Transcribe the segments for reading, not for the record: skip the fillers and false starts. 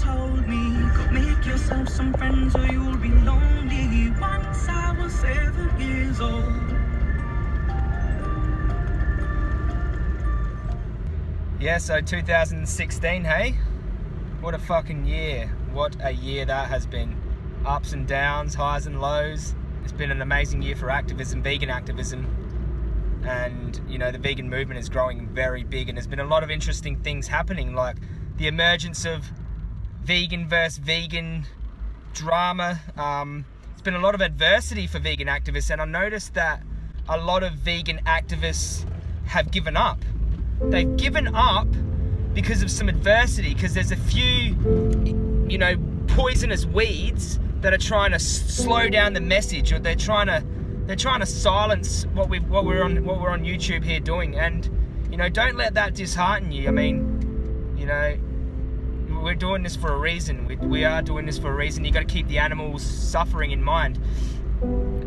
told me, go make yourself some friends or you'll be lonely. Once I was 7 years old. Yeah, so 2016, hey? What a fucking year. What a year that has been. Ups and downs, highs and lows. It's been an amazing year for activism, vegan activism. And, you know, the vegan movement is growing very big, and there's been a lot of interesting things happening, like the emergence of vegan versus vegan drama. It's been a lot of adversity for vegan activists, and I noticed that a lot of vegan activists have given up. They've given up because of some adversity, because there's a few, you know, poisonous weeds that are trying to slow down the message, or they're trying to silence what we're on YouTube here doing. And, you know, don't let that dishearten you. I mean, you know, we're doing this for a reason. We are doing this for a reason. You got to keep the animals' suffering in mind.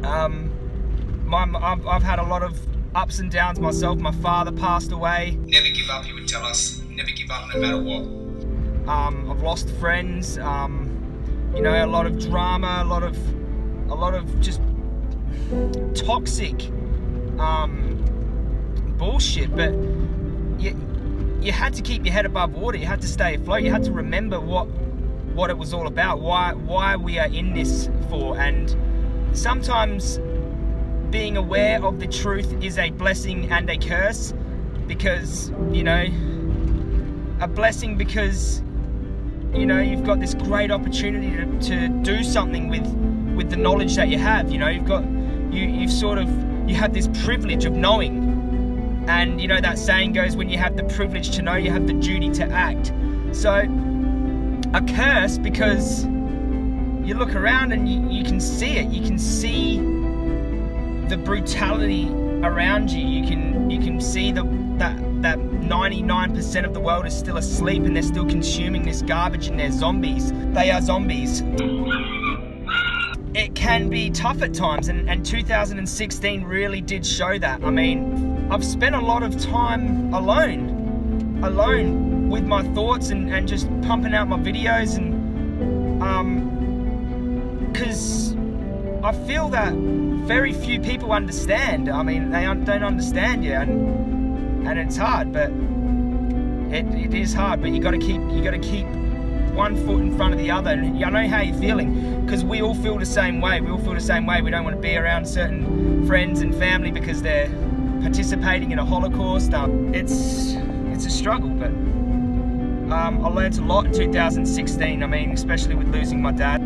I've had a lot of ups and downs myself. My father passed away. Never give up, he would tell us. Never give up no matter what. I've lost friends. You know, a lot of drama, a lot of just toxic bullshit. But you had to keep your head above water. You had to stay afloat. You had to remember what it was all about, why we are in this for. And sometimes being aware of the truth is a blessing and a curse, because, you know, a blessing because, you know, you've got this great opportunity to do something with the knowledge that you have. You know, you have this privilege of knowing. And, you know, that saying goes, when you have the privilege to know, you have the duty to act. So, a curse because you look around and you can see it. You can see the brutality around you. You can see that 99% of the world is still asleep, and they're still consuming this garbage, and they're zombies. They are zombies. It can be tough at times, and 2016 really did show that. I mean, I've spent a lot of time alone with my thoughts and just pumping out my videos, and because I feel that very few people understand. I mean, they don't understand you, and it's hard, but it is hard. But you got to keep one foot in front of the other. And I know how you're feeling, because we all feel the same way. We all feel the same way. We don't want to be around certain friends and family because they're participating in a Holocaust. It's a struggle, but I learned a lot in 2016. I mean, especially with losing my dad.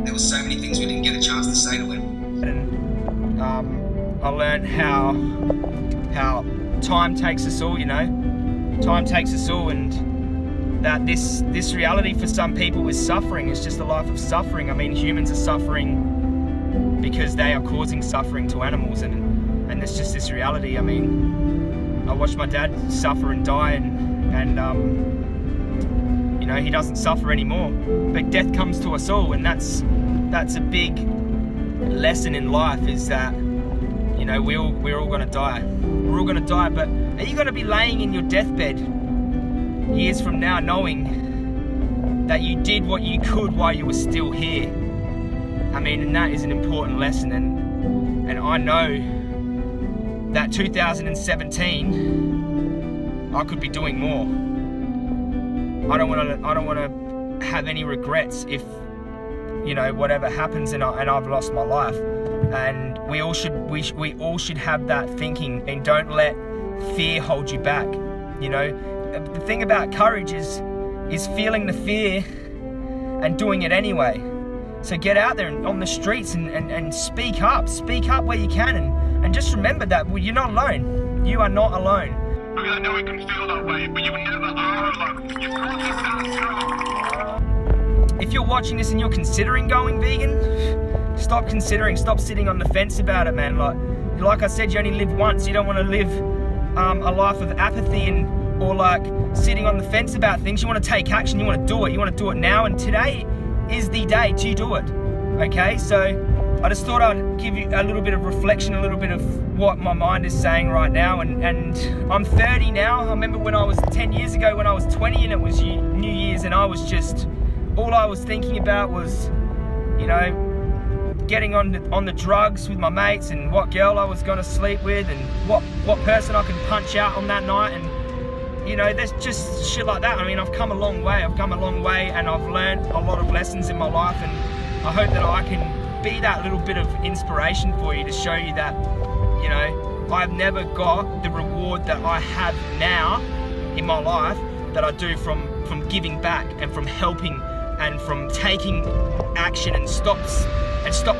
There were so many things we didn't get a chance to say to him. And I learned how time takes us all, you know. Time takes us all, and that this reality for some people is suffering. It's just a life of suffering. I mean, humans are suffering because they are causing suffering to animals, and it's just this reality. I mean, I watched my dad suffer and die, and you know, he doesn't suffer anymore. But death comes to us all, and that's a big lesson in life, is that, you know, we're all gonna die. We're all gonna die, but are you gonna be laying in your deathbed years from now knowing that you did what you could while you were still here? I mean, and that is an important lesson, and I know that 2017 I could be doing more. I don't want to have any regrets if, you know, whatever happens and I've lost my life. And we all should have that thinking, and don't let fear hold you back. You know, the thing about courage is feeling the fear and doing it anyway. So get out there on the streets and speak up where you can, and just remember that you're not alone. You are not alone. I mean, I know it can feel that way, but you never are alone. You've got to stand strong. If you're watching this and you're considering going vegan, stop considering. Stop sitting on the fence about it, man. Like I said, you only live once. You don't want to live a life of apathy or like sitting on the fence about things. You want to take action. You want to do it. You want to do it now. And today is the day to do it. Okay, so I just thought I'd give you a little bit of reflection, a little bit of what my mind is saying right now. And I'm 30 now. I remember when I was 10 years ago when I was 20 and it was New Year's, and I was just all I was thinking about was, you know, getting on the drugs with my mates, and what girl I was gonna sleep with, and what person I can punch out on that night, and you know, there's just shit like that. I mean, I've come a long way, and I've learned a lot of lessons in my life, and I hope that I can be that little bit of inspiration for you to show you that, you know, I've never got the reward that I have now in my life that I do from giving back and from helping and from taking action, and stop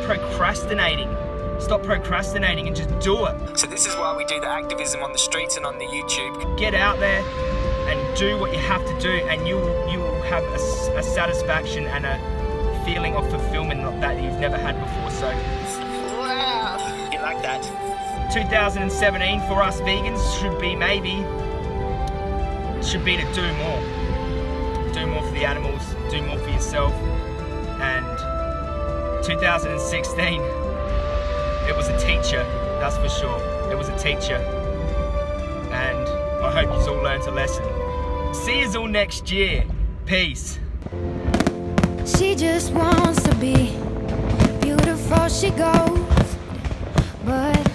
procrastinating. Stop procrastinating and just do it. So this is why we do the activism on the streets and on the YouTube. Get out there and do what you have to do, and you will have a satisfaction and a feeling of fulfillment that you've never had before. So, wow, you like that? 2017 for us vegans should be to do more. Do more for the animals, do more for yourself. And 2016, it was a teacher, that's for sure. It was a teacher. And I hope you all learned a lesson. See you all next year. Peace. She just wants to be beautiful, she goes, but